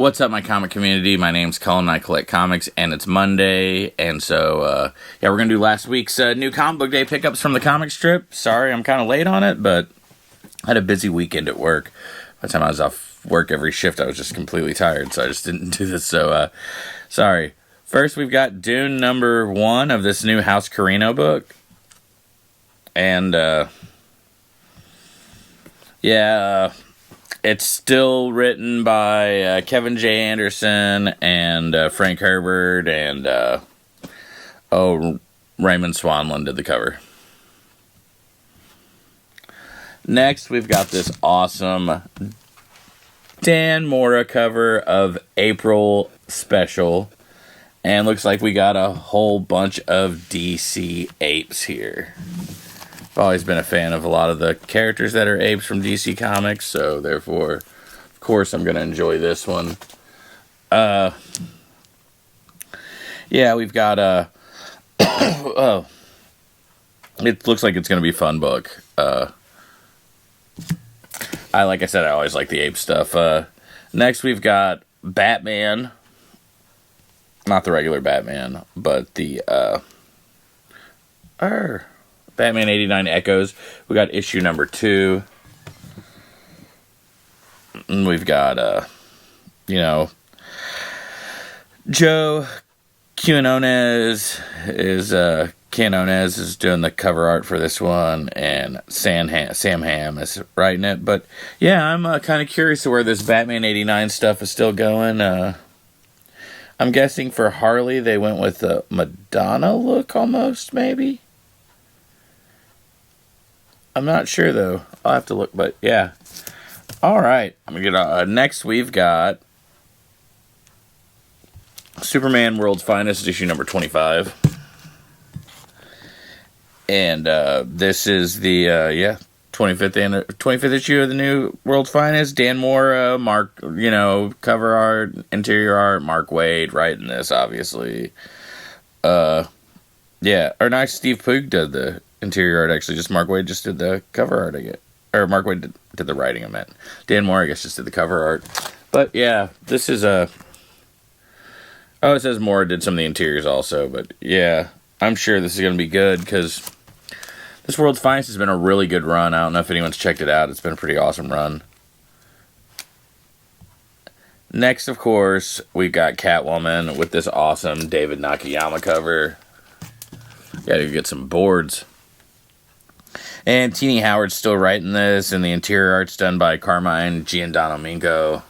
What's up, my comic community? My name's Colin, and I collect comics, and it's Monday, and so, yeah, we're going to do last week's new comic book day pickups from the Comix Strip. Sorry, I'm kind of late on it, but I had a busy weekend at work. By the time I was off work every shift, I was just completely tired, so I just didn't do this, so, sorry. First, we've got Dune #1 of this new House Carino book, and, yeah, it's still written by Kevin J. Anderson and Frank Herbert and Raymond Swanland did the cover. Next, we've got this awesome Dan Mora cover of April Special. And looks like we got a whole bunch of DC apes here. I've always been a fan of a lot of the characters that are apes from DC Comics, so therefore, of course, I'm going to enjoy this one. Yeah, we've got oh, it looks like it's going to be a fun book. Like I said, I always like the ape stuff. Next, we've got Batman. Not the regular Batman, but the Batman 89 Echoes. We got issue #2. And we've got, Joe Quinones is doing the cover art for this one, and Sam Hamm is writing it. But, yeah, I'm kind of curious to where this Batman 89 stuff is still going. I'm guessing for Harley, they went with a Madonna look almost, maybe? I'm not sure, though. I'll have to look, but yeah. All right. I'm going to get next, we've got Superman World's Finest, issue #25. And this is the, 25th issue of the new World's Finest. Dan Mora, cover art, interior art, Mark Waid writing this, obviously. Steve Poog did the interior art, actually. Just Mark Waid just did the cover art, I guess. Or Mark Waid did the writing, I meant. Dan Mora, I guess, just did the cover art. But, yeah, this is it says Mora did some of the interiors also. But, yeah, I'm sure this is going to be good, because this World's Finest has been a really good run. I don't know if anyone's checked it out. It's been a pretty awesome run. Next, of course, we've got Catwoman with this awesome David Nakayama cover. Gotta get some boards. And Teenie Howard's still writing this, and the interior art's done by Carmine Giandomingo.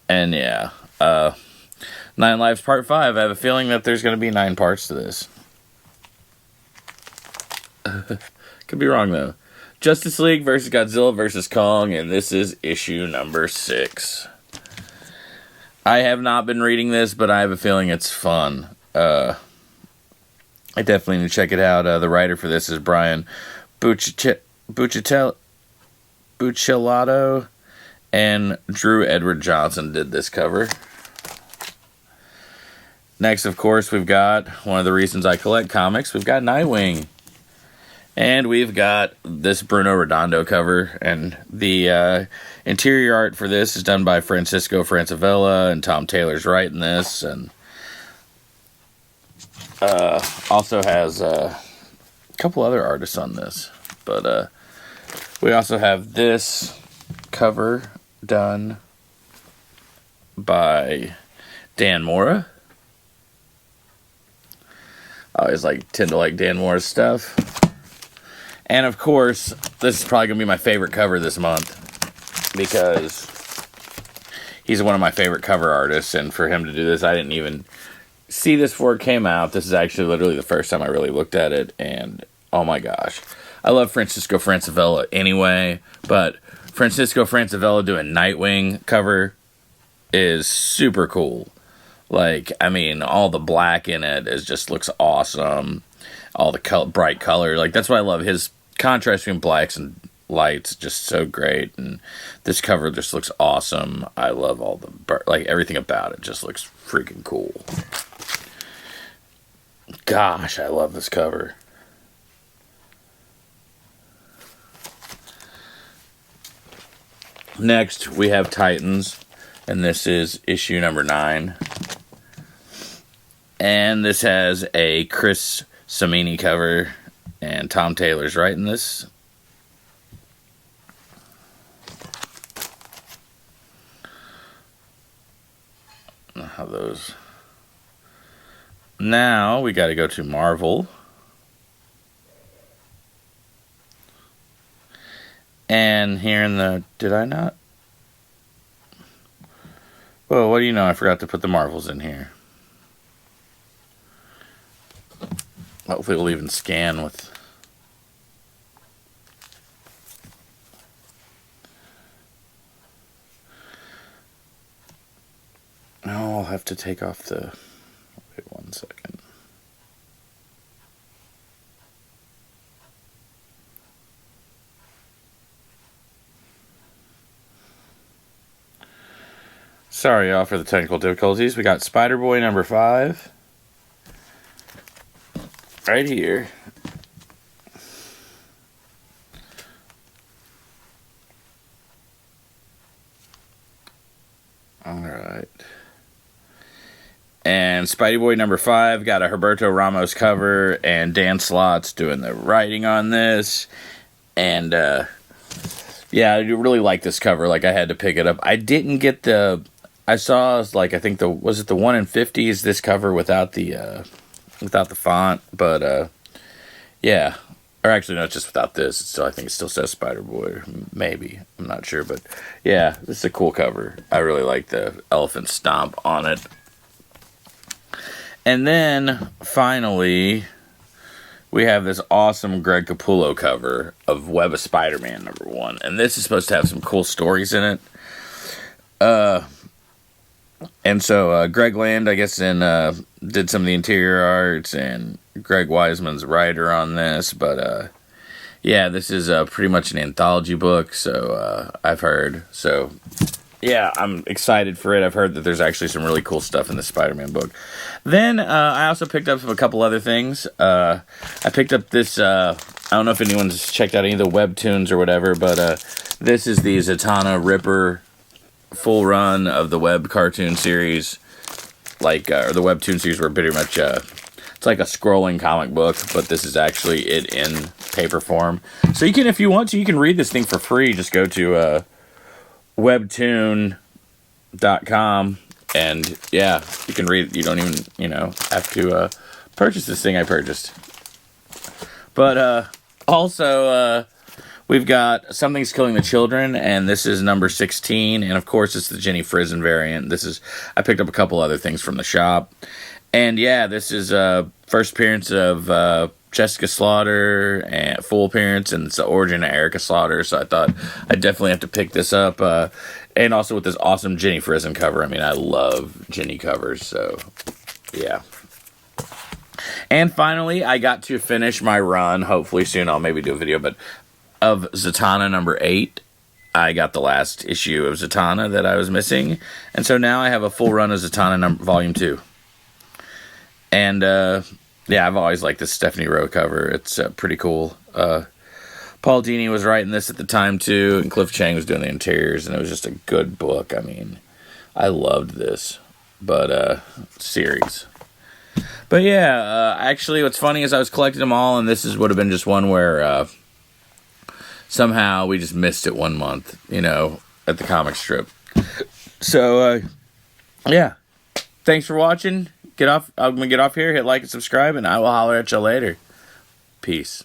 And yeah, 9 Lives Part 5. I have a feeling that there's going to be 9 parts to this. Could be wrong, though. Justice League versus Godzilla versus Kong, and this is issue #6. I have not been reading this, but I have a feeling it's fun. I definitely need to check it out. The writer for this is Brian Buccellato, and Drew Edward Johnson did this cover. Next, of course, we've got one of the reasons I collect comics. We've got Nightwing. And we've got this Bruno Redondo cover, and the interior art for this is done by Francisco Francavilla, and Tom Taylor's writing this, and also has a couple other artists on this. But we also have this cover done by Dan Mora. I always tend to like Dan Mora's stuff. And, of course, this is probably going to be my favorite cover this month, because he's one of my favorite cover artists, and for him to do this, I didn't even see this before it came out. This is actually literally the first time I really looked at it, and oh my gosh. I love Francisco Francavilla anyway, but Francisco Francavilla doing Nightwing cover is super cool. All the black in it just looks awesome. All the bright color, that's why I love his contrast between blacks and lights, just so great. And this cover just looks awesome. I love all the everything about it just looks freaking cool. Gosh, I love this cover. Next, we have Titans, and this is issue number 9. And this has a Chris Samini cover, and Tom Taylor's writing this. How those. Now we got to go to Marvel. And here in the... Did I not? Well, what do you know? I forgot to put the Marvels in here. Hopefully it'll even scan with... No, I'll have to take off the... Wait 1 second. Sorry, y'all, for the technical difficulties. We got Spider-Boy number 5. Right here. Alright. And Spidey Boy number 5 got a Humberto Ramos cover, and Dan Slott's doing the writing on this. And, yeah, I really like this cover. Like, I had to pick it up. I didn't get the... I saw, like, I think the... Was it the 1 in 50s, this cover without the font? But, yeah. Or actually, no, it's just without this. So I think it still says Spider-Boy. Maybe. I'm not sure. But, yeah, this is a cool cover. I really like the elephant stomp on it. And then, finally, we have this awesome Greg Capullo cover of Web of Spider-Man number 1. And this is supposed to have some cool stories in it. And so, Greg Land, I guess, did some of the interior arts, and Greg Wiseman's writer on this. But, yeah, this is pretty much an anthology book, so I've heard. So, yeah, I'm excited for it. I've heard that there's actually some really cool stuff in the Spider-Man book. Then, I also picked up a couple other things. I picked up this, I don't know if anyone's checked out any of the webtoons or whatever, but this is the Zatanna Ripper full run of the web cartoon series, like, or the webtoon series were pretty much, it's like a scrolling comic book, but this is actually it in paper form. So you can, if you want to, you can read this thing for free. Just go to, webtoon.com, and yeah, you can read. You don't even, have to, purchase this thing I purchased. But, also, we've got Something's Killing the Children, and this is number 16, and of course it's the Jenny Frison variant. I picked up a couple other things from the shop, and yeah, this is first appearance of Jessica Slaughter, and full appearance, and it's the origin of Erica Slaughter, so I thought I'd definitely have to pick this up, and also with this awesome Jenny Frison cover. I mean, I love Jenny covers, so yeah. And finally, I got to finish my run, hopefully soon I'll maybe do a video, but of Zatanna number 8. I got the last issue of Zatanna that I was missing, and so now I have a full run of Zatanna volume 2. And yeah, I've always liked this Stephanie Rowe cover. It's pretty cool. Paul Dini was writing this at the time too, and Cliff Chang was doing the interiors, and it was just a good book. I mean, I loved this, but series. But yeah, actually, what's funny is I was collecting them all, and this would have been just one where somehow we just missed it 1 month, at the Comix Strip. So, yeah. Thanks for watching. I'm going to get off here, hit like and subscribe, and I will holler at you later. Peace.